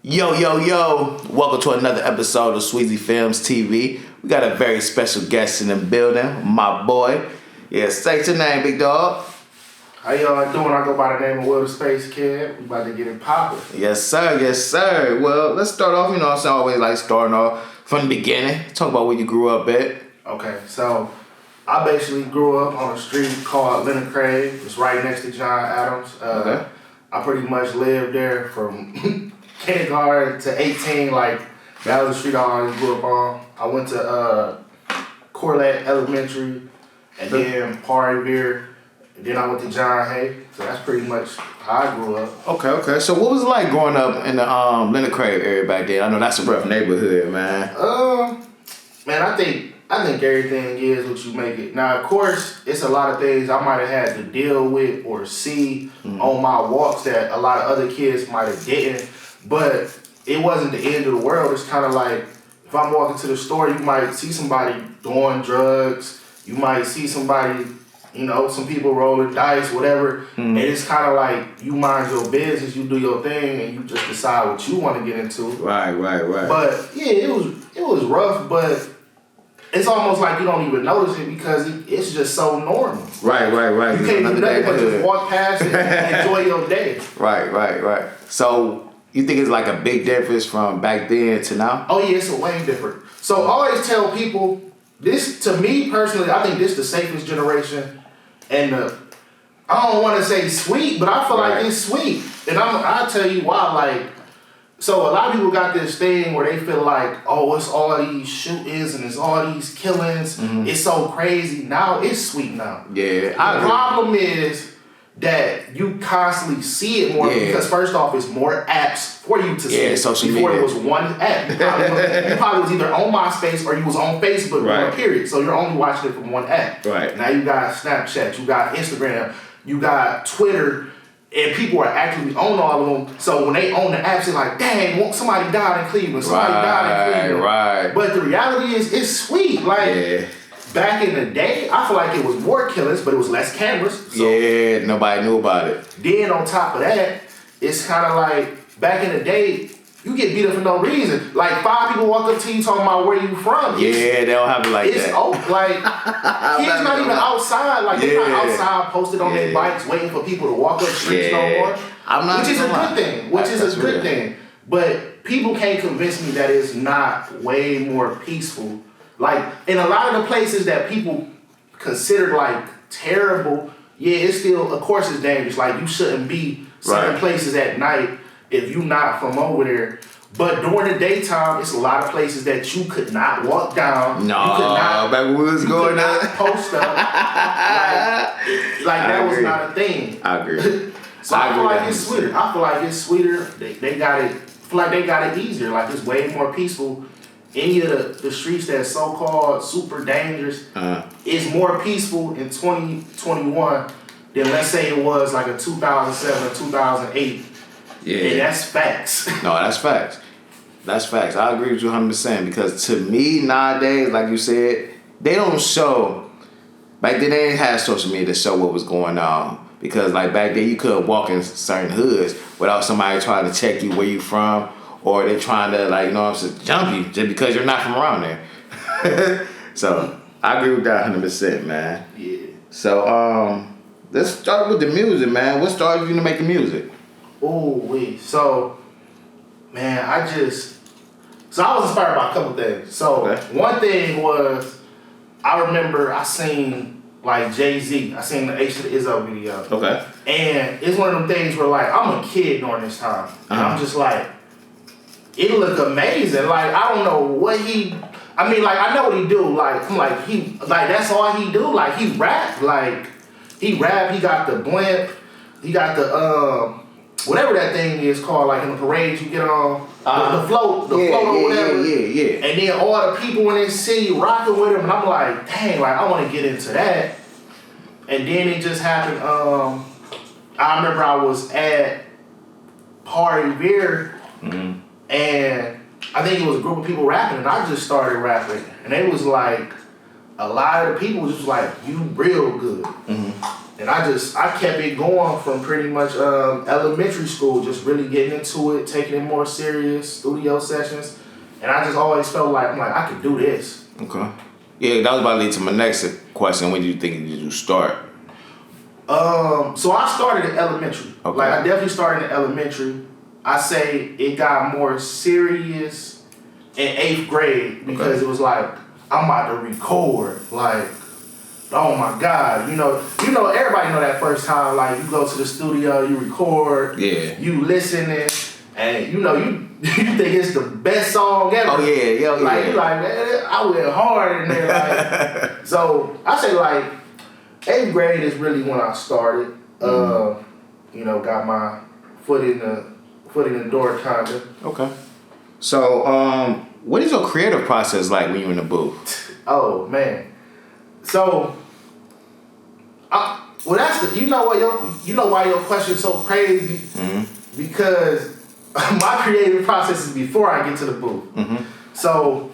Yo, yo, yo. Welcome to another episode of SwezzyfilmzTv. We got a very special guest in the building, my boy. Yeah, say your name, big dog. How y'all doing? I go by the name of Will the Spacekid. We about to get it popping. Yes, sir. Yes, sir. Well, let's start off, you know what I'm saying? I always like starting off from the beginning. Talk about where you grew up at. Okay, so I basically grew up on a street called Leonard Craig. It's right next to John Adams. Okay. I pretty much lived there from kindergarten to 18. Like, that was the street I always grew up on. I went to Corlett Elementary and then Parivere. And then I went to John Hay. So that's pretty much how I grew up. Okay. So what was it like growing up in the Leonard Craig area back then? I know that's a rough neighborhood, man. Man, I think everything is what you make it. Now, of course, it's a lot of things I might have had to deal with or see on my walks that a lot of other kids might have didn't. But it wasn't the end of the world. It's kind of like if I'm walking to the store, you might see somebody doing drugs. You might see somebody, you know, some people rolling dice, whatever. And it's kind of like you mind your business, you do your thing, and you just decide what you want to get into. Right. But yeah, it was rough, but it's almost like you don't even notice it because it's just so normal. Right. You can't do nothing but just walk past it and enjoy your day. Right. So you think it's like a big difference from back then to now? Oh yeah, it's a way different. So I always tell people, this, to me personally, I think this is the safest generation. And I don't want to say sweet, but I feel like it's sweet. And I'll tell you why. Like, so a lot of people got this thing where they feel like, oh, it's all these shootings and it's all these killings. It's so crazy. Now it's sweet now. Yeah. The problem is that you constantly see it more because first off, it's more apps for you to see. Yeah, social Before media. it was one app. You probably was either on MySpace or you was on Facebook, period. So you're only watching it from one app. Right. Now you got Snapchat, you got Instagram, you got Twitter, and people are actively on all of them. So when they own the apps, they're like, dang, somebody died in Cleveland. Somebody died in Cleveland. Right. But the reality is, it's sweet. Like, back in the day, I feel like it was more killings, but it was less cameras. So nobody knew about it. then on top of that, it's kind of like, back in the day, you get beat up for no reason. Like, 5 people walk up to you talking about where you from. They don't have it like it's that. Like, kids not even outside. Like, they're not outside posted on their bikes waiting for people to walk up streets no more. Which is a good thing. Which is a good thing. But people can't convince me that it's not way more peaceful. Like, in a lot of the places that people consider, like, terrible, it's still, of course, it's dangerous. Like, you shouldn't be certain places at night if you're not from over there. But during the daytime, it's a lot of places that you could not walk down. No, you could not, back when we was going on. Post up. like that was not a thing. I agree. So I feel like it's sweeter. I feel like it's sweeter. They got it. I feel like they got it easier. Like, it's way more peaceful. Any of the streets that's so-called super dangerous is more peaceful in 2021 than, let's say, it was like a 2007 or 2008. And that's facts. No, that's facts. That's facts. I agree with you 100% because to me nowadays, like you said, they don't show. Back then they didn't have social media to show what was going on because like back then you could walk in certain hoods without somebody trying to check you where you from. Or they're trying to, like, you know what I'm saying, jump you just because you're not from around there. So, I agree with that 100%, man. Yeah. So, let's start with the music, man. What started you to make the music? So, man, I was inspired by a couple things. So, one thing was, I remember I seen, like, Jay-Z. I seen the H to the Izzo video. Okay. And it's one of them things where, like, I'm a kid during this time. And I'm just like, it look amazing. Like, I don't know what I know what he do. Like, I'm like, that's all he do. Like, he rap. Like, he got the blimp. He got the, whatever that thing is called, like in the parades you get on. The float or whatever. Yeah. And then all the people in this city rocking with him. And I'm like, dang, like, I want to get into that. And then it just happened. I remember I was at Parivere. And I think it was a group of people rapping, and I just started rapping. And it was like, a lot of the people was just like, you real good. And I kept it going from pretty much elementary school, just really getting into it, taking it more serious, studio sessions. And I just always felt like, I could do this. Okay. Yeah, that was about to lead to my next question. When do you think did you start? So I started in elementary. Okay. Like, I definitely started in elementary. I say it got more serious in 8th grade because it was like, I'm about to record. Like, oh my God. You know, everybody know that first time, like, you go to the studio, you record, you listening, and you think it's the best song ever. Oh yeah. Like, you like, man, I went hard in there. Like, so I say like 8th grade is really when I started. Got my foot in the door, kinda. Okay. So, what is your creative process like when you're in the booth? Oh man. So, that's you know why your question's so crazy? Mm-hmm. Because my creative process is before I get to the booth. Mm-hmm. So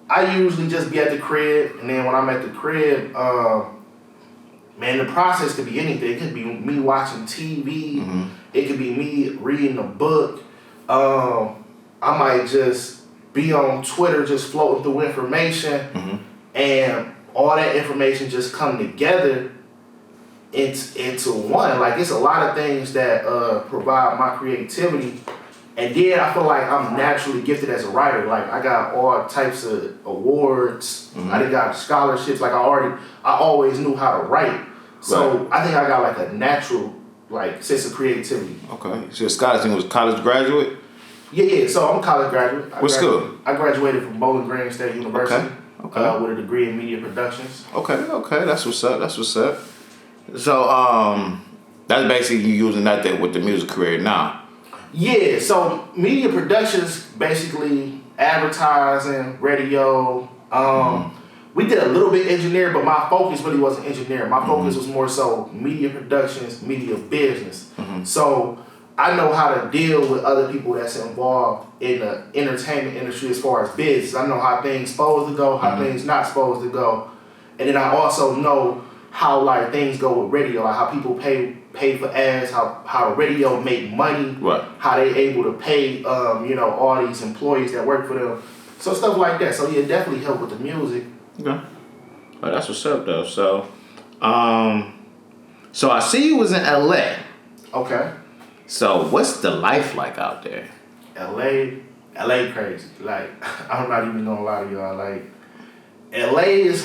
I usually just be at the crib, and then when I'm at the crib, man, the process could be anything. It could be me watching TV. Mm-hmm. It could be me reading a book. I might just be on Twitter, just floating through information, and all that information just come together into one. Like, it's a lot of things that provide my creativity. And then I feel like I'm naturally gifted as a writer. Like, I got all types of awards. I done got scholarships. Like, I always knew how to write. So I think I got like a natural sense of creativity. Okay. So scholarship was college graduate? Yeah. So I'm a college graduate. What school? I graduated from Bowling Green State University. Okay. With a degree in media productions. Okay. That's what's up. So that's basically you using that with the music career now. Yeah. So media productions, basically advertising, radio. We did a little bit engineering, but my focus really wasn't engineering. My focus was more so media productions, media business. So I know how to deal with other people that's involved in the entertainment industry as far as business. I know how things supposed to go, how things not supposed to go. And then I also know how things go with radio, like how people pay for ads, how the radio make money, how they able to pay all these employees that work for them. So stuff like that. So yeah, it definitely helped with the music. Okay. Well, that's what's up though. So I see you was in LA. Okay. So what's the life like out there? LA crazy. Like, I'm not even gonna lie to y'all. Like, LA is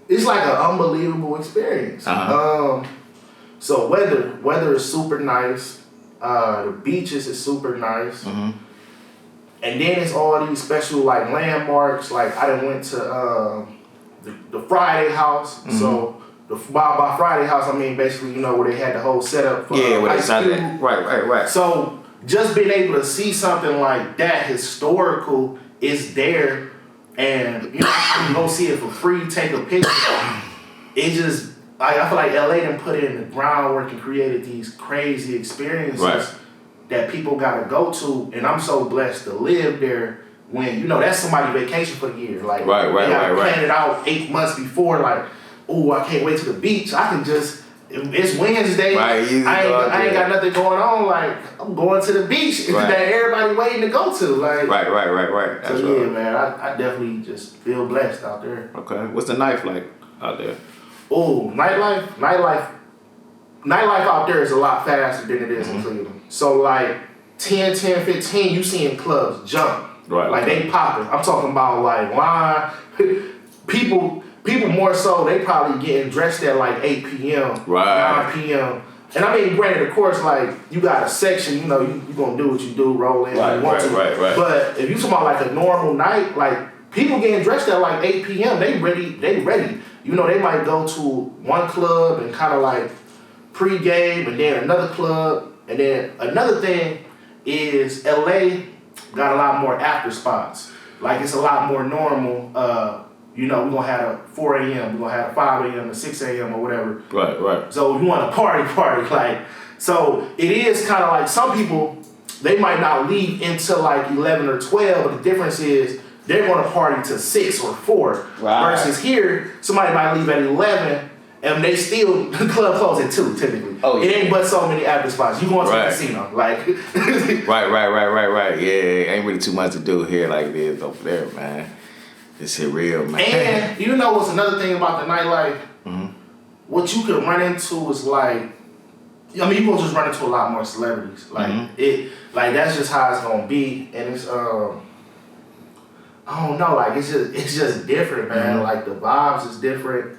it's like an unbelievable experience. So weather is super nice. The beaches is super nice. And then it's all these special landmarks. Like, I done went to the Friday House. So by Friday House, I mean basically where they had the whole setup for where Ice they Cube. Right. So just being able to see something like that historical is there, and you can go see it for free, take a picture. It just I feel like LA done put in the groundwork and created these crazy experiences that people gotta go to, and I'm so blessed to live there. When that's somebody's vacation for the year. Like, they gotta plan it out 8 months before. Like, oh, I can't wait to the beach. I can just, it's Wednesday. I ain't got nothing going on. Like, I'm going to the beach that everybody waiting to go to. Like, right. That's so man, I definitely just feel blessed out there. Okay, what's the night like out there? Oh, nightlife out there is a lot faster than it is in Cleveland. So 10, 15, you seeing clubs jump. Right. They popping. I'm talking about line. People more so, they probably getting dressed at 8 p.m. 9 p.m. And I mean, granted, of course, you got a section, you gonna do what you do, roll in when you want to. Right. But if you talking about a normal night, people getting dressed at 8 p.m., they ready. They might go to one club and kind of pre-game, and then another club, and then another thing is LA got a lot more after spots. It's a lot more normal. We're gonna have a 4 a.m., we're gonna have a 5 a.m., a 6 a.m. or whatever. Right. So you want a party. So it is kind of some people, they might not leave until 11 or 12, but the difference is they're gonna party to 6 or 4. Versus here, somebody might leave at 11 And they still, the club closed at 2, typically. Oh, yeah. It ain't but so many after spots. You going to the casino. Like. Right. Yeah, ain't really too much to do here like this over there, man. This shit real, man. And you know what's another thing about the nightlife? Mm-hmm. What you could run into is like, I mean, you gonna just run into a lot more celebrities. Like like that's just how it's gonna be. And it's I don't know, like it's just different, man. Mm-hmm. Like the vibes is different.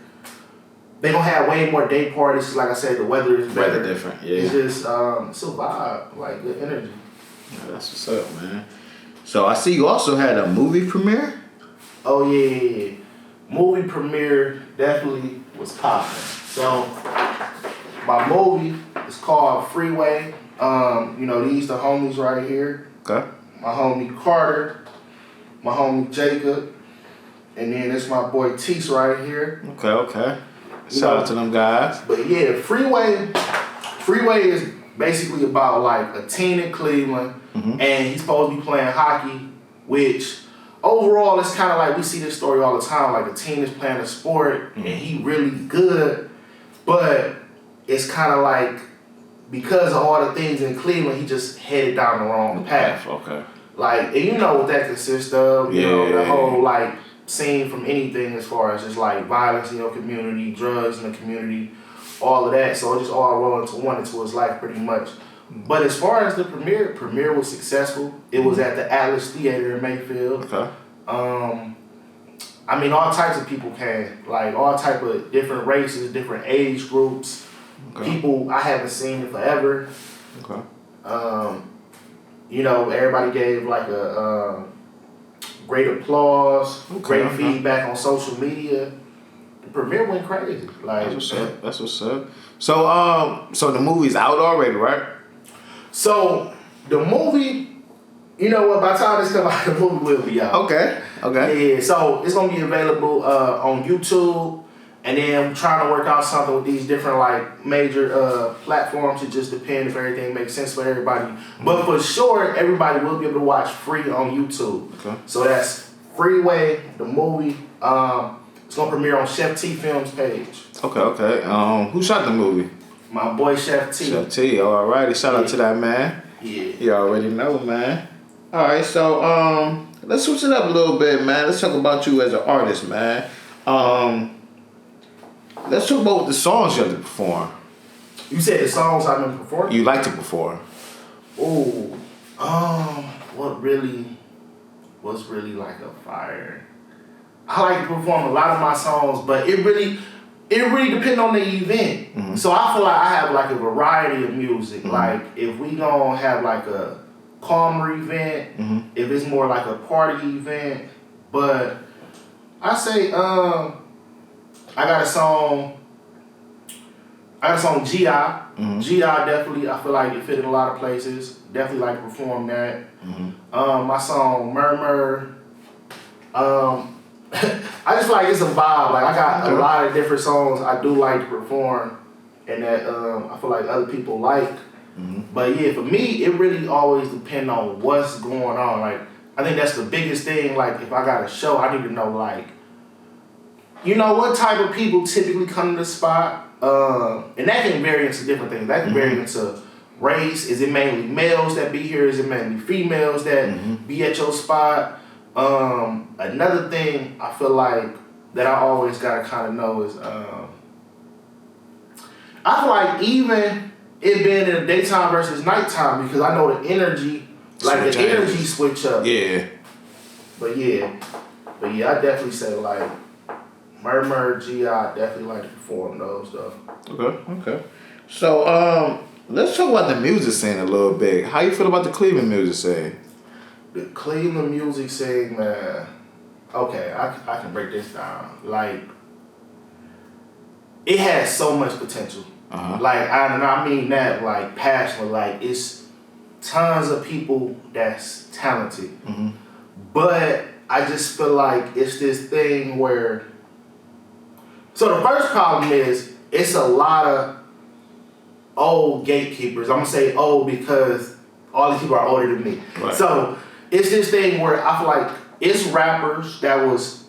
They gonna have way more day parties. Like I said, the weather is better. Weather different, yeah. It's just it's a vibe, like good energy. Yeah, that's what's up, man. So I see you also had a movie premiere. Oh yeah. Movie premiere definitely was popping. So my movie is called Freeway. You know, these the homies right here. Okay. My homie Carter, my homie Jacob, and then it's my boy Teese right here. Okay. Shout out to them guys. But yeah, Freeway is basically about like a teen in Cleveland, and he's supposed to be playing hockey, which overall it's kind of like we see this story all the time. Like a teen is playing a sport and he really good, but it's kind of like because of all the things in Cleveland, he just headed down the wrong path. Okay. Like, and you know what that consists of. You know, the whole like scene from anything as far as just like violence in your community, drugs in the community, all of that. So it just all rolled into his life pretty much. But as far as the premiere was successful. It was at the Atlas Theater in Mayfield. Okay. I mean, all types of people came, like all type of different races, different age groups, people I haven't seen in forever. Okay. You know, everybody gave like a great applause, great feedback on social media. The premiere went crazy. Like that's what's up. So the movie's out already, right? So the movie, you know what? By the time this comes out, the movie will be out. Okay. Yeah. So it's gonna be available on YouTube, and then I'm trying to work out something with these different like major platforms. It just depends if everything makes sense for everybody. But for sure, everybody will be able to watch free on YouTube. Okay. So that's Freeway, the movie. It's gonna premiere on Chef T Films page. Okay. Who shot the movie? My boy Chef T. Chef T. Alrighty. Shout out to that man. Yeah. You already know, man. All right. So let's switch it up a little bit, man. Let's talk about you as an artist, man. Let's talk about the songs you have to perform. You said the songs I've been performing? You like to perform. Oh, what's really like a fire? I like to perform a lot of my songs, but it really depends on the event. Mm-hmm. So I feel like I have like a variety of music. Mm-hmm. Like if we gonna have like a calmer event, if it's more like a party event, but I say I got a song G.I. G.I. definitely, I feel like it fit in a lot of places. Definitely like to perform that. My song Murmur. I just feel like it's a vibe. Like I got a lot of different songs I do like to perform, and that I feel like other people like. But yeah, for me, it really always depends on what's going on. Like I think that's the biggest thing. Like if I got a show, I need to know like, you know, what type of people typically come to the spot. And that can vary into different things. That can vary into race. Is it mainly males that be here? Is it mainly females that be at your spot? Another thing I feel like that I always gotta kind of know is I feel like even it being in the daytime versus nighttime, because I know the energy, like the energy switch up. Yeah. But yeah, I definitely say like Murmur, G.I. definitely like to perform those though. Okay. So let's talk about the music scene a little bit. How you feel about the Cleveland music scene? The Cleveland music scene, man. Okay, I can break this down. Like, it has so much potential. Like, I mean that like passionate. Like, it's tons of people that's talented. But I just feel like it's this thing where. So the first problem is it's a lot of old gatekeepers. I'm gonna say old because all these people are older than me. Right. So it's this thing where I feel like it's rappers that was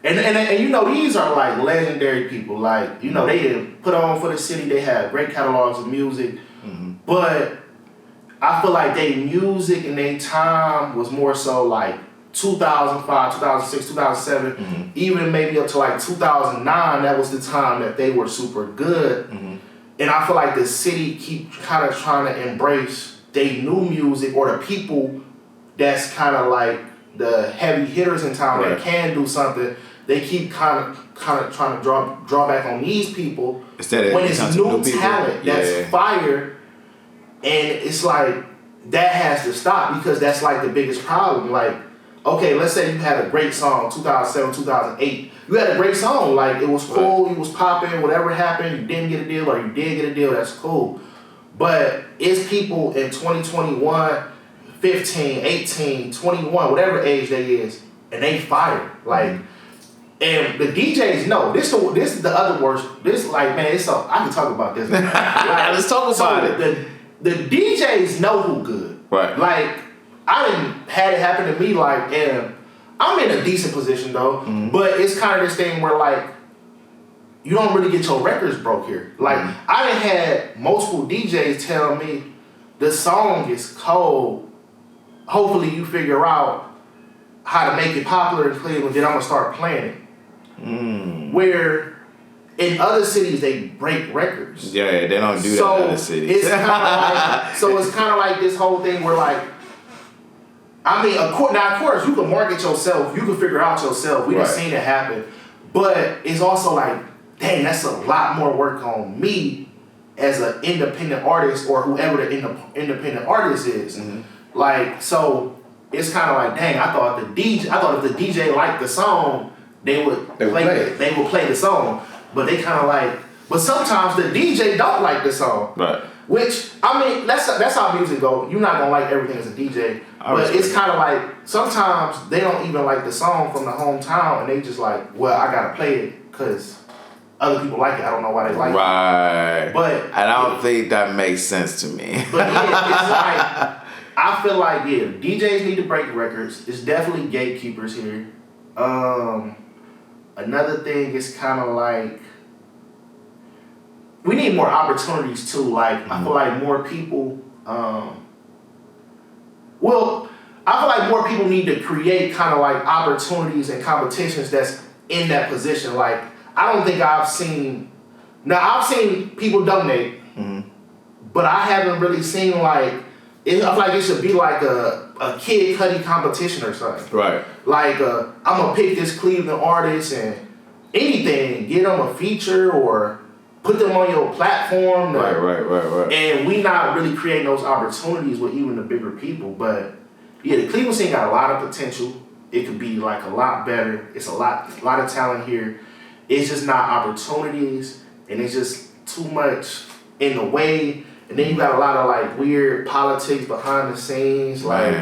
And you know, these are like legendary people. Like, you know, they put on for the city. They have great catalogs of music. But I feel like their music and their time was more so like 2005, 2006, 2007, even maybe up to like 2009. That was the time that they were super good. And I feel like the city keep kind of trying to embrace their new music, or the people that's kind of like the heavy hitters in town that can do something. They keep kind of trying to draw back on these people when it's new talent that's fire, and it's like that has to stop, because that's like the biggest problem. Like, okay, let's say you had a great song 2007, 2008. You had a great song, like it was cool, you was popping, whatever happened, you didn't get a deal or you did get a deal, that's cool. But it's people in 2021, 15, 18, 21, whatever age they is, and they fire. Like, and the DJs know this is the other worst. This, like, man, it's so I can talk about this. Like, let's talk about it. The DJs know who good. Right. Like, I didn't had it happen to me. Like, and I'm in a decent position though, but it's kind of this thing where like you don't really get your records broke here. Like, I done had multiple DJs tell me the song is cold. Hopefully you figure out how to make it popular in Cleveland, then I'm gonna start playing it. Where in other cities they break records. Yeah, they don't do that in other cities. It's kind of like this whole thing where like, I mean, of course you can market yourself, you can figure out yourself. We done seen it happen, but it's also like, dang, that's a lot more work on me as an independent artist, or whoever the independent artist is. Like, so it's kind of like, dang, I thought if the DJ liked the song, they would play the song. But they kind of like, but sometimes the DJ don't like the song. Right. Which, I mean, that's how music go. You're not gonna like everything as a DJ. But it's kind of like, sometimes they don't even like the song from the hometown, and they just like, well, I gotta play it because other people like it. I don't know why they like it. Right. But I don't think that makes sense to me. But yeah, it's like, I feel like, yeah, DJs need to break records. It's definitely gatekeepers here. Another thing is kind of like, we need more opportunities too. Like, I feel like more people, I feel like more people need to create kind of like opportunities and competitions that's in that position. Like, I don't think I've seen people donate, but I haven't really seen like, I feel like it should be like a Kid Cudi competition or something. Right. Like, I'm going to pick this Cleveland artist and anything, get them a feature or put them on your platform. Right. And we not really creating those opportunities with even the bigger people. But yeah, the Cleveland scene got a lot of potential. It could be like a lot better. It's a lot of talent here. It's just not opportunities, and it's just too much in the way. And then you got a lot of like weird politics behind the scenes. Like,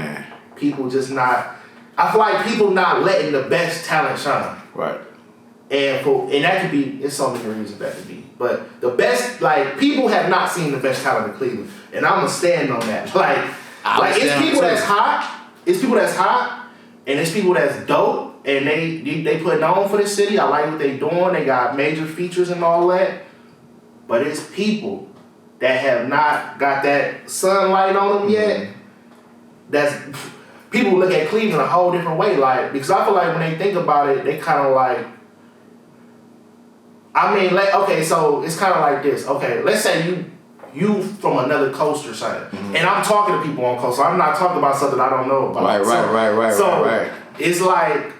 people just not, I feel like people not letting the best talent shine. Right. And that could be, it's so many reasons that could be. But the best, like, people have not seen the best talent in Cleveland. And I'm going to stand on that. Like it's people that's hot. It's people that's hot. And it's people that's dope. And they putting on for the city. I like what they doing. They got major features and all that. But it's people that have not got that sunlight on them yet. That's, people look at Cleveland a whole different way. Like, because I feel like when they think about it, they kind of like, I mean, like, okay, so it's kind of like this. Okay, let's say you from another coast or something, and I'm talking to people on coast, so I'm not talking about something I don't know about. Right. It's like,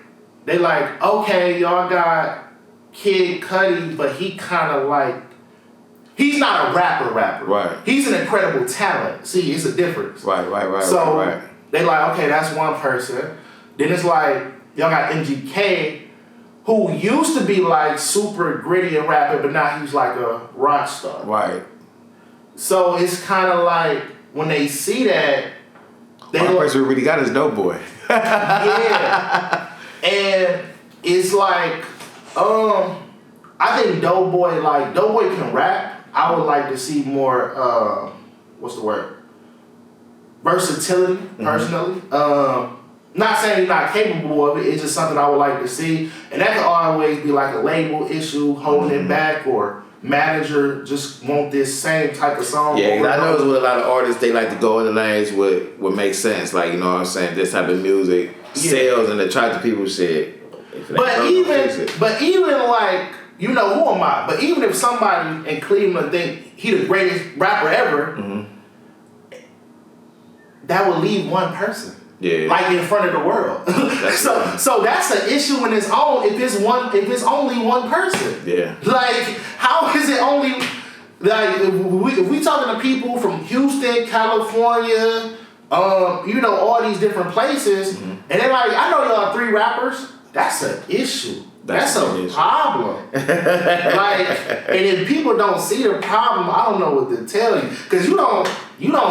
they like, okay, y'all got Kid Cudi, but he kind of like, he's not a rapper. Right. He's an incredible talent. See, it's a difference. Right. So they like, okay, that's one person. Then it's like, y'all got MGK, who used to be like super gritty and rapping, but now he's like a rock star. Right. So it's kind of like, when they see that, they one person who really got is Doughboy. Yeah. And it's like, I think Doughboy can rap. I would like to see more, what's the word? Versatility, personally. Not saying he's not capable of it. It's just something I would like to see, and that could always be like a label issue holding it back, or manager just want this same type of song. Yeah, I know with a lot of artists, they like to go in the lanes what makes sense. Like, you know what I'm saying? This type of music sells and attracts people shit. But even like, you know, who am I? But even if somebody in Cleveland think he the greatest rapper ever, that would leave one person. Yeah. Like in front of the world. So that's an issue in its own if it's only one person. Yeah. Like, how is it only, like, if we talking to people from Houston, California, you know, all these different places, and they're like, I know y'all 3 rappers. That's an issue. That's a problem. Like, and if people don't see the problem, I don't know what to tell you. Because you don't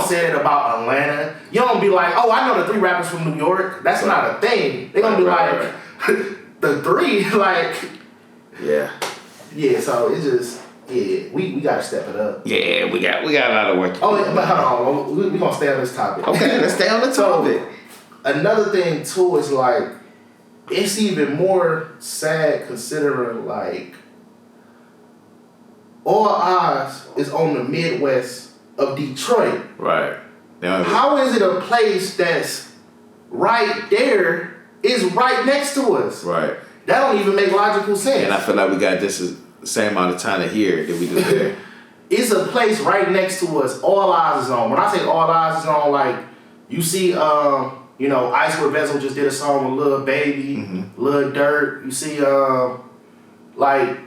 say it about Atlanta. You don't be like, oh, I know the 3 rappers from New York. That's not a thing. They're going to be like, the 3, like. Yeah. Yeah, so it's just, we got to step it up. Yeah, we got a lot of work. Oh, but hold on. We're going to stay on this topic. Okay, let's stay on the topic. Another thing, too, is like, it's even more sad considering, like, all eyes is on the Midwest of Detroit. Right. How is it a place that's right there is right next to us? Right. That don't even make logical sense. And I feel like we got just the same amount of time to hear that we do there. It's a place right next to us. All eyes is on. When I say all eyes is on, like, you see, you know, Icewear Vessel just did a song with Lil Baby, Lil Durk. You see, like,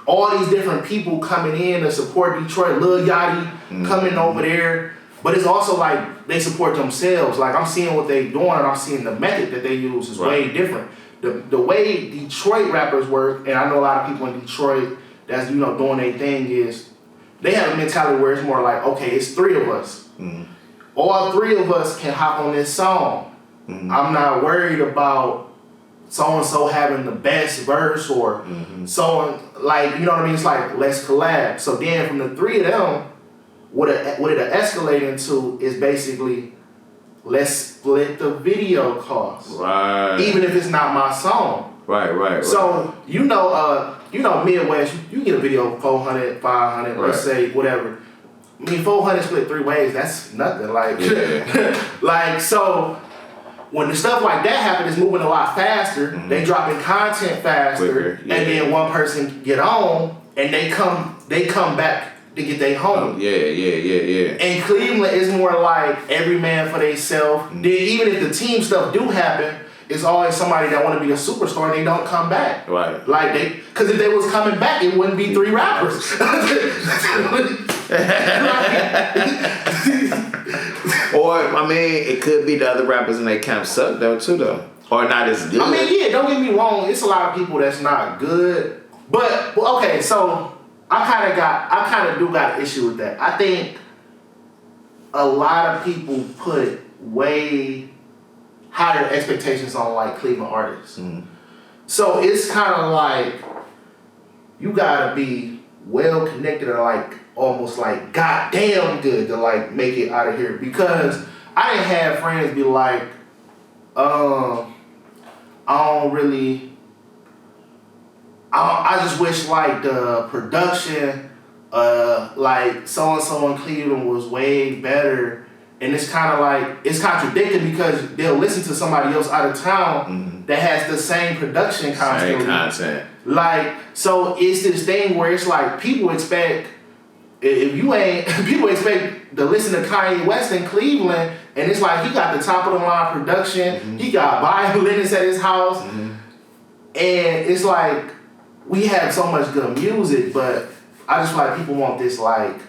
all these different people coming in to support Detroit. Lil Yachty coming over there. But it's also like they support themselves. Like, I'm seeing what they doing, and I'm seeing the method that they use is way different. The way Detroit rappers work, and I know a lot of people in Detroit that's, you know, doing their thing, is they have a mentality where it's more like, okay, it's 3 of us. All 3 of us can hop on this song. I'm not worried about so-and-so having the best verse or so, like, you know what I mean? It's like, let's collab. So then from the 3 of them, what it'll escalate into is basically, let's split the video cost. Right. Even if it's not my song. Right. So, you know Midwest, you get a video 400, 500, let's say, whatever. I mean, 400 split 3 ways, that's nothing. Like, like, so when the stuff like that happen, it's moving a lot faster. They dropping content faster, quicker, and then one person get on, and they come back to get their home. Yeah. And Cleveland is more like every man for theyself. Then even if the team stuff do happen, it's always somebody that want to be a superstar and they don't come back. Right. Like, because if they was coming back, it wouldn't be 3 rappers. Or, I mean, it could be the other rappers in their camp suck though too though. Or not as good. I mean, yeah, don't get me wrong, it's a lot of people that's not good. But okay, so I kind of do got an issue with that. I think a lot of people put way higher expectations on, like, Cleveland artists. So it's kind of like you gotta be well connected or like almost like goddamn good to like make it out of here, because I didn't have friends be like, I just wish like the production, like so and so in Cleveland was way better. And it's kind of like, it's contradicting because they'll listen to somebody else out of town that has the same production content. Same content. Like, so it's this thing where it's like people expect, people expect to listen to Kanye West in Cleveland, and it's like he got the top of the line production, he got violinists at his house, and it's like we have so much good music, but I just feel like people want this like,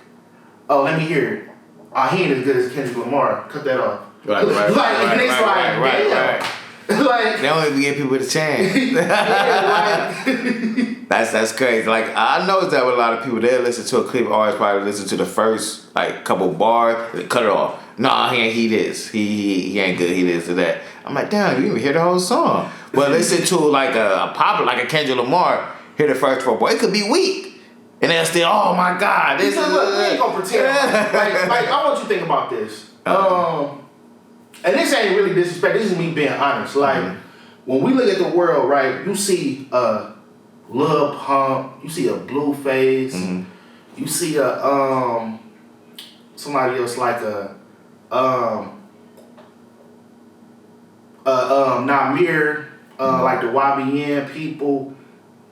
oh, let me hear it. Oh, he ain't as good as Kendrick Lamar. Cut that off. Right. And it's like, like, they don't even give people the chance. That's crazy. Like, I noticed that with a lot of people, they listen to a Cleveland artist, probably listen to the first like couple bars, they cut it off. Nah, he this. He ain't good. He this or that. I'm like, damn, you didn't even hear the whole song. But listen to like a popular, like a Kendrick Lamar, hear the first 4 bars. It could be weak. And they're still, oh my God, this is. Look, we ain't gonna pretend. Like, I want you to think about this. and this ain't really disrespect. This is me being honest. Like when we look at the world, right? You see Lil Pump, you see a Blueface, you see a somebody else like a Namir, like the YBN people.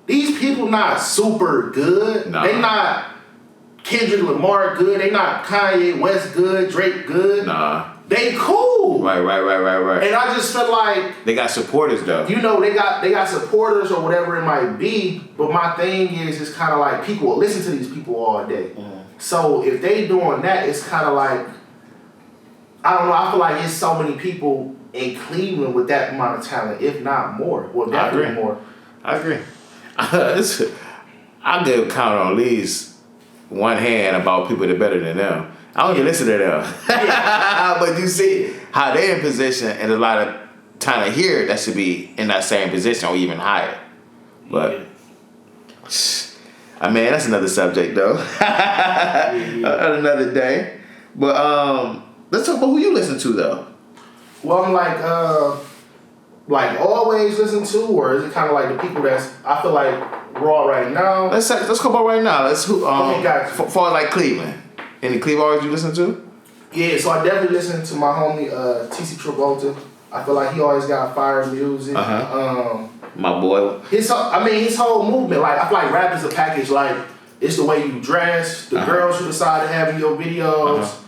These people not super good. Nah. They not Kendrick Lamar good. They not Kanye West good. Drake good. Nah. They cool. Right. And I just feel like they got supporters though. You know, they got supporters or whatever it might be. But my thing is, it's kind of like people will listen to these people all day. So if they doing that, it's kind of like, I don't know. I feel like there's so many people in Cleveland with that amount of talent, if not more. Well, definitely more. I agree. I could count on at least one hand about people that are better than them. I don't even listen to them. But you see how they're in position, and a lot of talent here that should be in that same position or even higher. But I mean, that's another subject though. Another day. But let's talk about who you listen to though. Well, I'm like always listen to, or is it kind of like the people that's I feel like raw right now? Let's go about right now. Let's for far as like Cleveland. Any Cleveland artists you listen to? Yeah, so I definitely listen to my homie TC Travolta. I feel like he always got fire music. My boy. His whole movement. Like I feel like rap is a package. Like it's the way you dress, the girls you decide to have in your videos,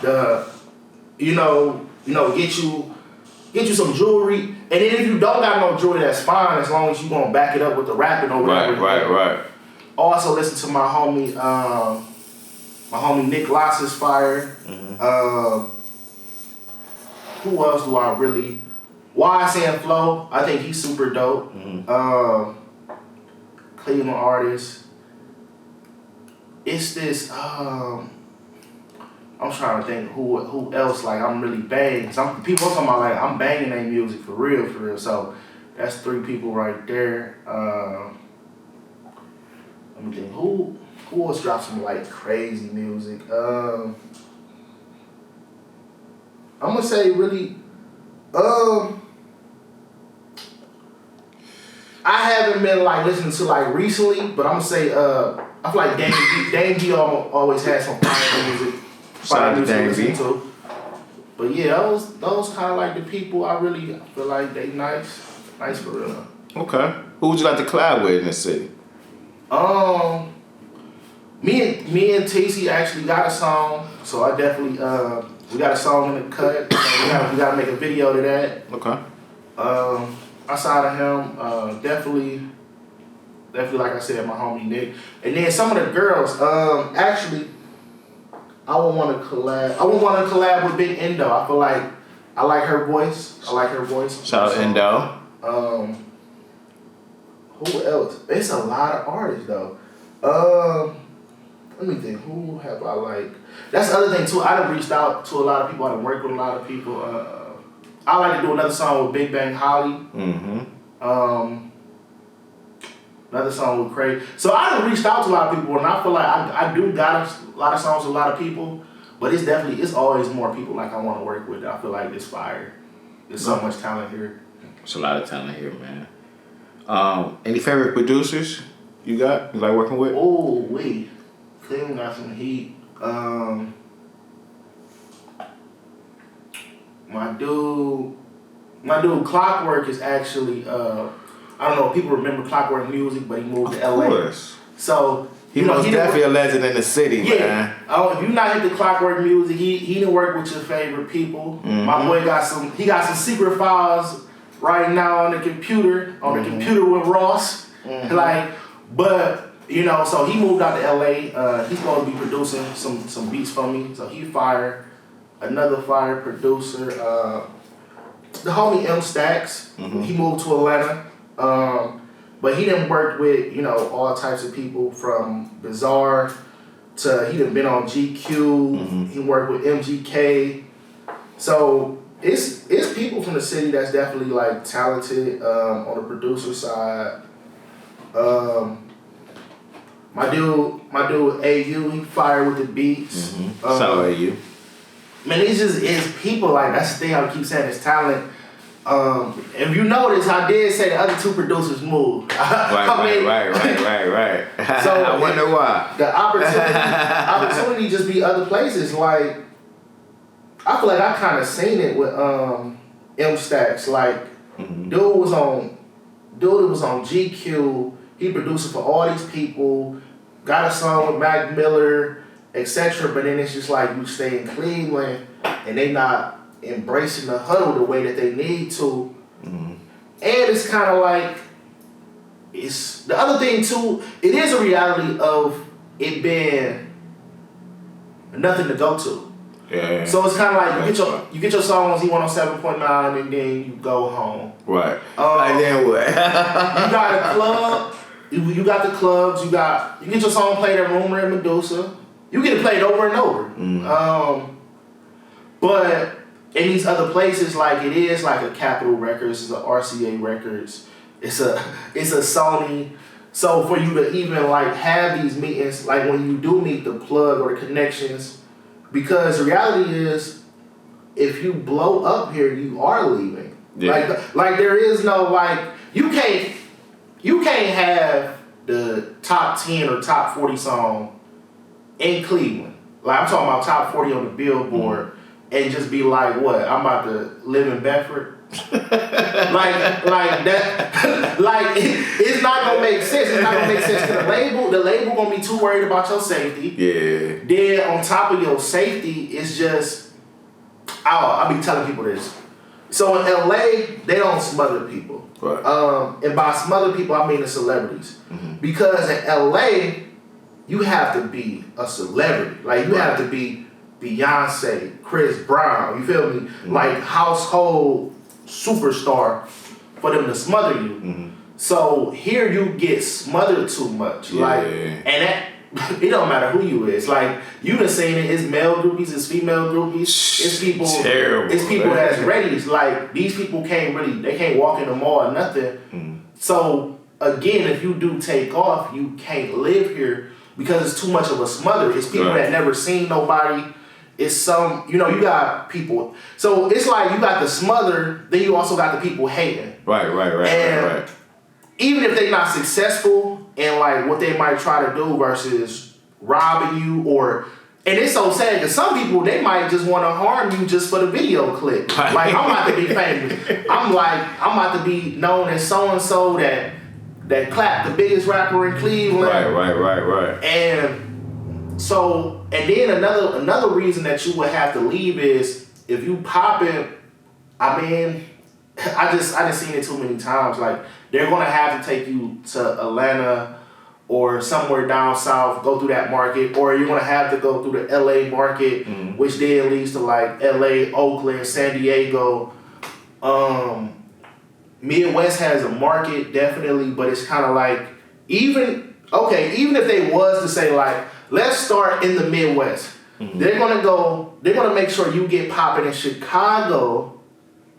the get you some jewelry, and then if you don't got no jewelry, that's fine as long as you gonna back it up with the rapping or whatever. Right. Also listen to my homie Nick Lotz's fire. Who else do I really? YSN Flow. I think he's super dope. Cleveland artist. It's this. I'm trying to think who else like I'm really banging. Some people talking about like I'm banging their music for real. So that's 3 people right there. Let me think. Who else dropped some like crazy music? I'm gonna say really. I haven't been like listening to like recently, but I'm gonna say I feel like Dame D always has some fire music. Shout out to Dame D. But yeah, those kind of like the people I really feel like they nice for real. Okay, who would you like to collab with in the city? Me and TC actually got a song, so I definitely we got a song in the cut. We gotta make a video to that. Okay. Outside of him, definitely like I said, my homie Nick, and then some of the girls. Actually, I would want to collab with Big Endo. I feel like I like her voice. Shout out Endo. Who else? It's a lot of artists though. Let me think. Who have I like? That's the other thing too. I done reached out to a lot of people. I done worked with a lot of people. I like to do another song with Big Bang Holly. Another song with Craig. So I done reached out to a lot of people, and I feel like I do got a lot of songs with a lot of people, but it's always more people like I want to work with. I feel like it's fire. There's so much talent here. There's a lot of talent here, man. Any favorite producers you got? You like working with? Oh, Cleveland got some heat. My dude Clockwork is actually I don't know if people remember Clockwork Music, but he moved to LA. Of course. So he was definitely a legend in the city, man. If you not hit the Clockwork Music, he didn't work with your favorite people. My boy got some secret files right now on the computer with Ross. So he moved out to LA. He's going to be producing some beats for me. So he fired. Another fire producer, the homie M Stacks. He moved to Atlanta. But he done worked with, all types of people from Bizarre to he done been on GQ. He worked with MGK. So it's people from the city that's definitely like talented on the producer side. My dude AU, he fired with the beats. Shout out AU. Man, it's people like that's the thing I keep saying. It's talent. If you notice, I did say the other two producers moved. Right. So I wonder why. The opportunity just be other places. Like I feel like I kind of seen it with M Stacks. Like dude was on GQ. He produced for all these people. Got a song with Mac Miller, etc. But then it's just like you stay in Cleveland and they not embracing the huddle the way that they need to. And it's kind of like, it's the other thing too, it is a reality of it being nothing to go to. Yeah. So it's kind of like you get your song on Z107.9 and then you go home. Right. And then what? You got a club, you got the clubs, you get your song played at Rumor and Medusa. You get it played over and over. But in these other places, like it is like a Capitol Records, it's a RCA Records, it's a Sony. So for you to even like have these meetings, like when you do meet the plug or the connections, because the reality is, if you blow up here, you are leaving. Yeah. Like there is no like you can't have the top 10 or top 40 song in Cleveland. Like I'm talking about top 40 on the Billboard. And just be like, what? I'm about to live in Bedford? like that. Like it's not gonna make sense. It's not gonna make sense to the label. The label gonna be too worried about your safety. Yeah. Then on top of your safety, it's just I'll be telling people this. So in LA, they don't smother people. Right. And by smother people, I mean the celebrities. Because in LA, you have to be a celebrity. Like you have to be Beyonce, Chris Brown, you feel me? Like household superstar for them to smother you. So here you get smothered too much. Yeah. Like, and that it don't matter who you is. Like you done seen it. It's male groupies, it's female groupies, it's people. Terrible. It's people that's ready. It's like these people they can't walk in the mall or nothing. So again, if you do take off, you can't live here because it's too much of a smother. It's people that never seen nobody. It's some, you got people. So it's like you got the smother, then you also got the people hating. Right. And even if they're not successful in like what they might try to do versus robbing you and it's so sad because some people, they might just want to harm you just for the video clip. Like I'm about to be famous. I'm about to be known as so-and-so that clapped the biggest rapper in Cleveland. Right. And so, and then another reason that you would have to leave is if you popping. I mean, I just seen it too many times. Like they're gonna have to take you to Atlanta or somewhere down south, go through that market, or you're gonna have to go through the LA market, which then leads to like LA, Oakland, San Diego. Midwest has a market definitely, but it's kind of like even if they was to say like, let's start in the Midwest. They're gonna make sure you get popping in Chicago,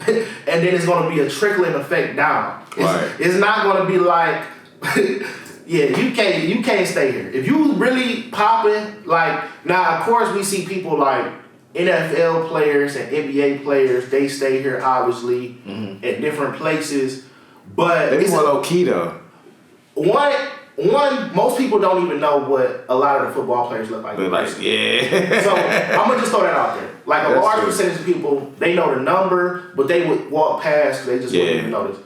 and then it's gonna be a trickling effect down. It's not gonna be like, yeah, you can't stay here. If you really popping, like now of course we see people like NFL players and NBA players, they stay here obviously at different places. But they more low key though. One, most people don't even know what a lot of the football players look like. Yeah. So I'm gonna just throw that out there. Like a large percentage of people, they know the number, but they would walk past. They just wouldn't even notice.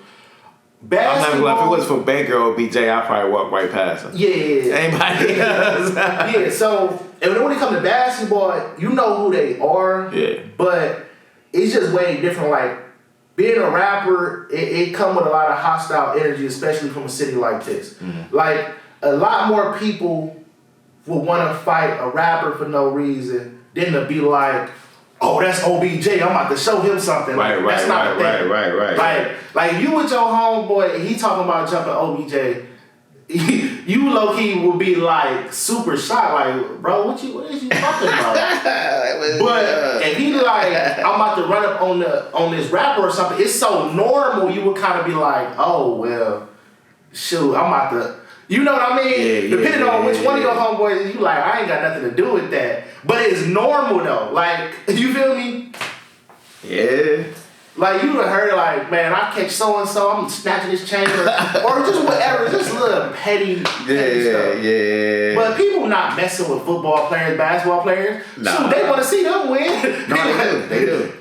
Basketball. If it was for Baker or BJ, I'd probably walk right past him. Yeah. Anybody else? Yeah. So and when it comes to basketball, you know who they are. Yeah. But it's just way different. Like being a rapper, it come with a lot of hostile energy, especially from a city like this. Like, a lot more people would want to fight a rapper for no reason than to be like, oh, that's OBJ, I'm about to show him something. That's not a thing. Right. Like, you with your homeboy, and he talking about jumping OBJ, you low-key will be like super shocked, like, bro, what is you talking about? But if he like, I'm about to run up on this rapper or something, it's so normal, you would kind of be like, oh well, shoot, I'm about to, You know what I mean? Depending on which one of your homeboys, you like, I ain't got nothing to do with that. But it's normal though. Like, you feel me? Yeah. Like, you done heard like, man, I catch so-and-so, I'm snatching his chain, or just whatever, just little petty stuff. Yeah. But people not messing with football players, basketball players. Nah. So they want to see them win. No, they do.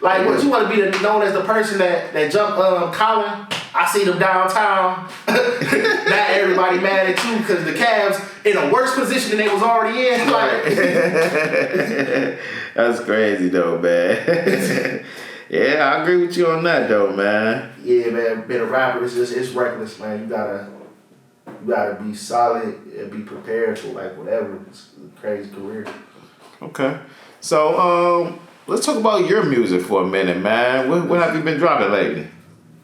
Like, what you want to be known as the person that jumped Colin? I see them downtown. Not everybody mad at you because the Cavs in a worse position than they was already in. Like, that's crazy though, man. Yeah, I agree with you on that though, man. Yeah, man, being a rapper it's reckless, man. You gotta be solid and be prepared for like whatever. It's a crazy career. Okay, so let's talk about your music for a minute, man. What have you been dropping lately?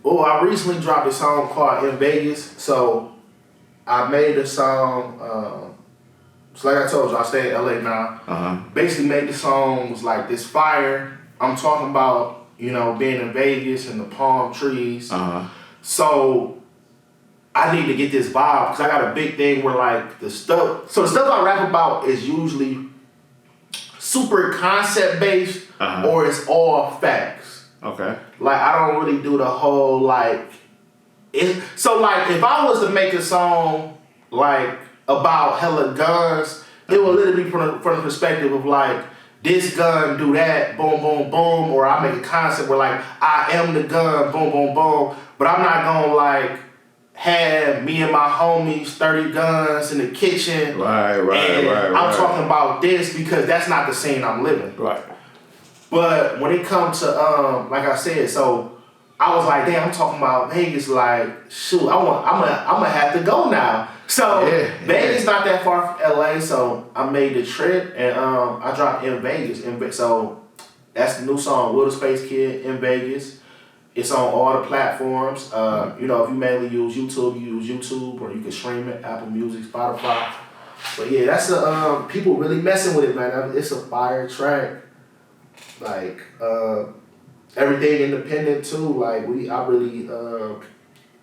Oh, I recently dropped a song called In Vegas. So I made a song. So like I told you, I stay in LA now. Basically made the song was like this fire. I'm talking about, you know, being in Vegas and the palm trees. So I need to get this vibe because I got a big thing where like the stuff I rap about is usually super concept based or it's all facts. Okay. Like, I don't really do the whole, like... So, like, if I was to make a song, like, about hella guns, it would literally be from the perspective of, like, this gun, do that, boom, boom, boom, or I make a concept where, like, I am the gun, boom, boom, boom, but I'm not gonna, like, have me and my homies 30 guns in the kitchen. Right. I'm talking about this because that's not the scene I'm living. Right. But when it comes to, like I said, so I was like, damn, I'm talking about Vegas. Like, shoot, I'm gonna have to go now. So Vegas not that far from LA, so I made the trip and I dropped In Vegas. So that's the new song, Will the Spacekid, In Vegas. It's on all the platforms. You know, if you mainly use YouTube, you use YouTube, or you can stream it, Apple Music, Spotify. But yeah, that's people really messing with it, man. It's a fire track. Like, everything independent too. Like, I really,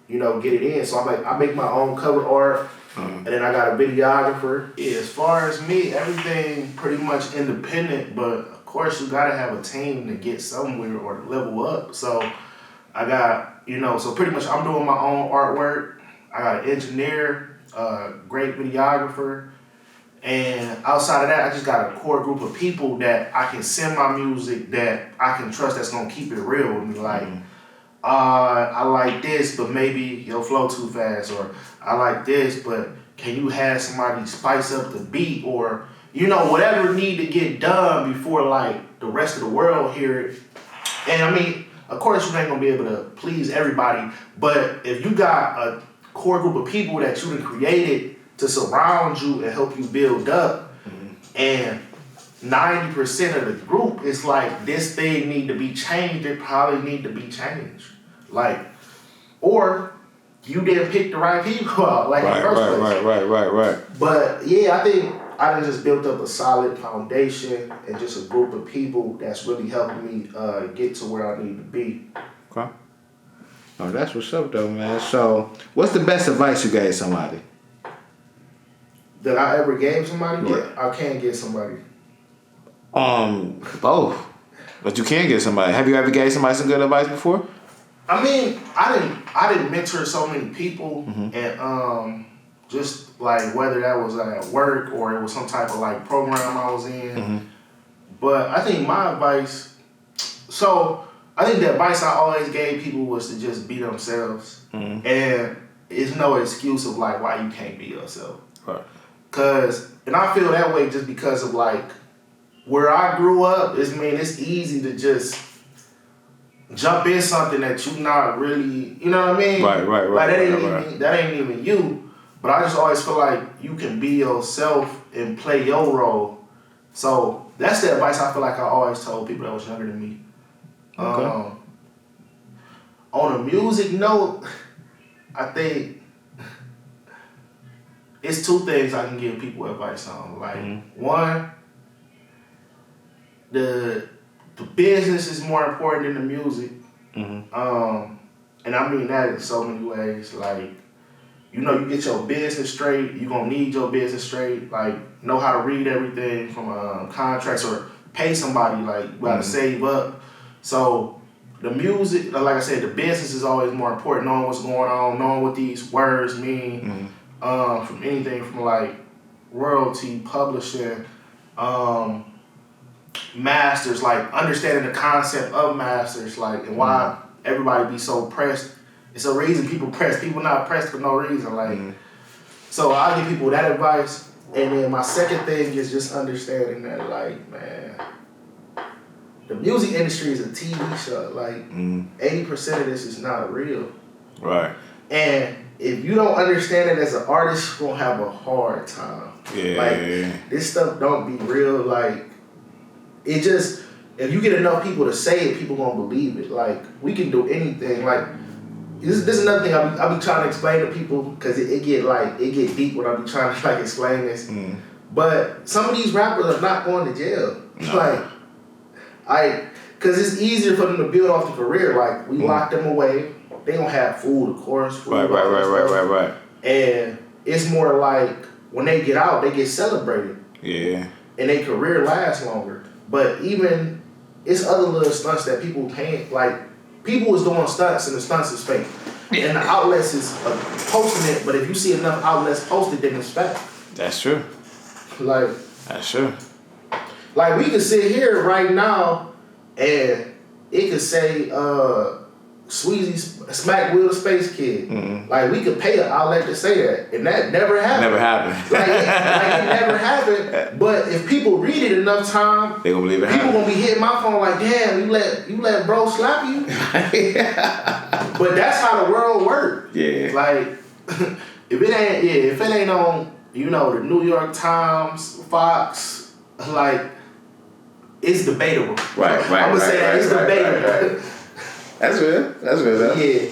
you know, get it in. So I'm like, I make my own cover art, and then I got a videographer. Yeah, as far as me, everything pretty much independent, but of course you gotta have a team to get somewhere or to level up. So I got, you know, so pretty much I'm doing my own artwork. I got an engineer, great videographer. And outside of that, I just got a core group of people that I can send my music that I can trust that's gonna keep it real with me. Like, I like this, but maybe your flow too fast, or I like this, but can you have somebody spice up the beat, or, you know, whatever need to get done before like the rest of the world hear it. And I mean, of course you ain't gonna be able to please everybody, but if you got a core group of people that you done created to surround you and help you build up, and 90% of the group is like, this thing need to be changed, it probably need to be changed. Like, or you didn't pick the right people out, like in the first place. Right. But yeah, I think I done just built up a solid foundation and just a group of people that's really helping me get to where I need to be. Okay. Oh, that's what's up though, man. So, what's the best advice you gave somebody? That I ever gave somebody, or I can give somebody? Both. But you can give somebody. Have you ever gave somebody some good advice before? I mean, I didn't mentor so many people, and just like whether that was at work or it was some type of like program I was in. But I think my advice, so I think the advice I always gave people was to just be themselves, and it's no excuse of like why you can't be yourself. Right. And I feel that way just because of like where I grew up. It's easy to just jump in something that you not really, you know what I mean? Right. Like that ain't even you. But I just always feel like you can be yourself and play your role. So that's the advice I feel like I always told people that was younger than me. Okay. On a music note, I think it's two things I can give people advice on. Like, one, the business is more important than the music. And I mean that in so many ways. Like, you know, you get your business straight. You're going to need your business straight. Like, know how to read everything from contracts or pay somebody. Like, you got to save up. So, the music, like I said, the business is always more important. Knowing what's going on, knowing what these words mean. From anything from, like, royalty, publishing, masters, like, understanding the concept of masters, like, and why everybody be so pressed. It's a reason people press. People not pressed for no reason. Like, so I'll give people that advice. And then my second thing is just understanding that, like, man, the music industry is a TV show. Like, 80% of this is not real. Right. And if you don't understand it as an artist, you're gonna have a hard time. Yeah. Like, this stuff don't be real. Like, it just, if you get enough people to say it, people gonna believe it. Like, we can do anything. Like, this is another thing I be trying to explain to people, because it get deep when I be trying to, like, explain this. But some of these rappers are not going to jail. No. Like, because it's easier for them to build off the career. Like, we lock them away. They don't have food, of course. Right. And it's more like when they get out, they get celebrated. Yeah. And their career lasts longer. But even it's other little stunts that people can't, like, people is doing stunts and the stunts is fake. And the outlets is posting it, but if you see enough outlets posted, then it's fake. That's true. Like, that's true. Like, we could sit here right now and it could say Swezzy smack Will the Spacekid. Like, we could pay an outlet to say that, and that never happened. Never happened. Like it never happened. But if people read it enough time, they gonna believe it. People gonna be hitting my phone like, damn, you let bro slap you. But that's how the world works. Yeah. Like, if it ain't on, you know, the New York Times, Fox, like, it's debatable. Right. I'm gonna say that it's debatable. Right. That's real. That's real though. Yeah.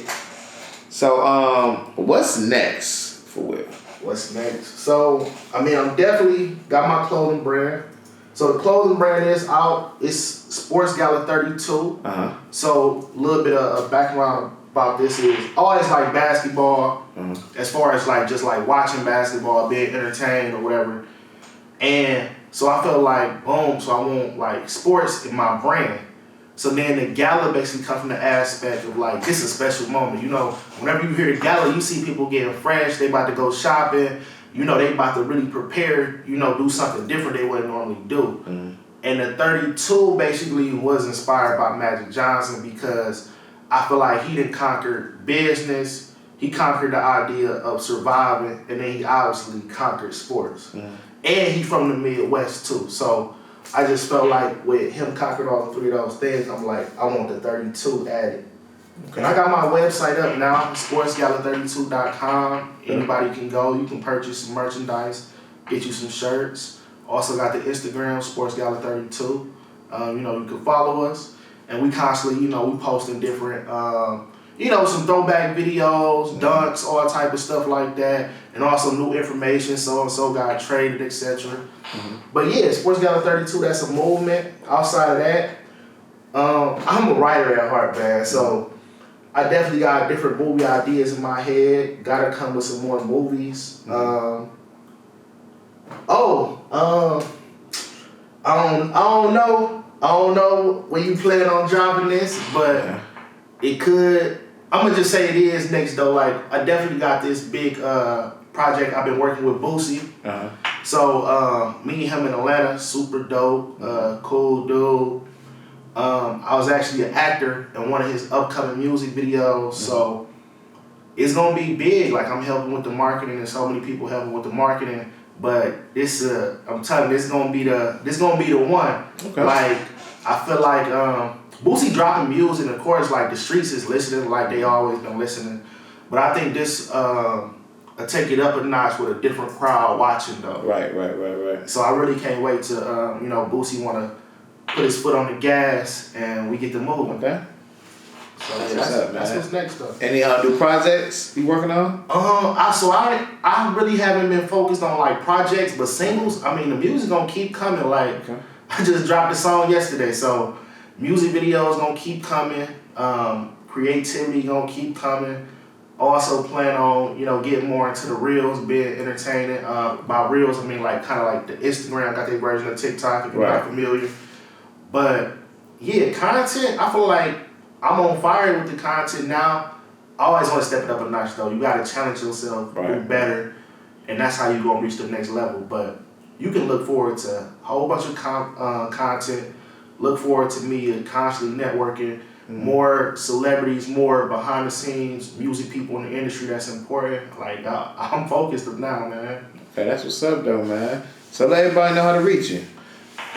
So, what's next for Will? What's next? So, I mean, I'm definitely got my clothing brand. So the clothing brand is out. It's Sports Gala 32. So a little bit of background about this is always like basketball. As far as like just like watching basketball, being entertained or whatever. And so I felt like, boom, so I want like sports in my brand. So then the gala basically comes from the aspect of like, this is a special moment. You know, whenever you hear the gala, you see people getting fresh, they about to go shopping, you know, they about to really prepare, you know, do something different they wouldn't normally do. And the 32 basically was inspired by Magic Johnson because I feel like he done conquered business, he conquered the idea of surviving, and then he obviously conquered sports. And he from the Midwest too. So I just felt like with him conquering all three of those things, I'm like, I want the 32 added. Okay. And I got my website up now, sportsgala32.com. Anybody can go. You can purchase some merchandise, get you some shirts. Also got the Instagram, sportsgala32. You know, you can follow us. And we constantly, you know, we posting different, you know, some throwback videos, dunks, all type of stuff like that. And also new information, so-and-so got traded, etc. But yeah, Sports Gala 32, that's a movement. Outside of that, I'm a writer at heart, man. So I definitely got different movie ideas in my head. Gotta come with some more movies. I don't know when you plan on dropping this, but it could. I'm gonna just say it is next though. Like, I definitely got this big project I've been working with Boosie. So me and him in Atlanta, super dope, cool dude. I was actually an actor in one of his upcoming music videos, so it's gonna be big. Like, I'm helping with the marketing, and so many people helping with the marketing. But this, I'm telling you, this gonna be the one. Okay. Like, I feel like Boosie dropping music, and of course, like, the streets is listening, like they always been listening. But I think this take it up a notch with a different crowd watching though. Right. So I really can't wait to you know, Boosie wanna put his foot on the gas and we get to move. Okay. So yeah, that's what's next though. Any new projects you working on? I really haven't been focused on like projects, but singles. I mean, the music gonna keep coming. Like, I just dropped a song yesterday, so music videos gonna keep coming. Creativity gonna keep coming. Also plan on, getting more into the reels, being entertaining. By reels, I mean like kind of like the Instagram, got their version of TikTok if you're not familiar. But yeah, content, I feel like I'm on fire with the content now. I always want to step it up a notch though. You got to challenge yourself, do better, and that's how you going to reach the next level. But you can look forward to a whole bunch of content. Look forward to me constantly networking. More celebrities, more behind the scenes music people in the industry that's important. Like I'm focused now, man. Okay, that's what's up though, man. So let everybody know how to reach you.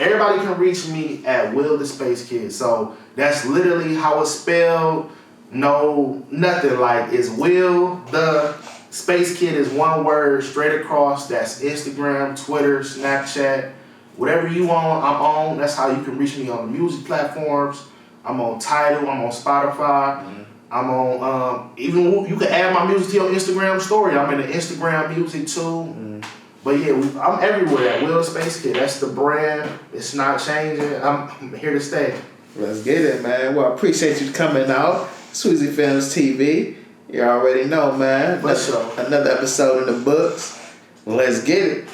Everybody can reach me at Will the Spacekid. So that's literally how it's spelled. No, nothing like it's Will the Spacekid is one word straight across. That's Instagram, Twitter, Snapchat, whatever you want, I'm on. That's how you can reach me on the music platforms. I'm on Tidal, I'm on Spotify, I'm on, even you can add my music to your Instagram story. I'm in the Instagram music too. But yeah, I'm everywhere at Will Spacekid. That's the brand. It's not changing. I'm here to stay. Let's get it, man. Well, I appreciate you coming out. SwezzyfilmzTv. You already know, man. For sure. Another episode in the books. Let's get it.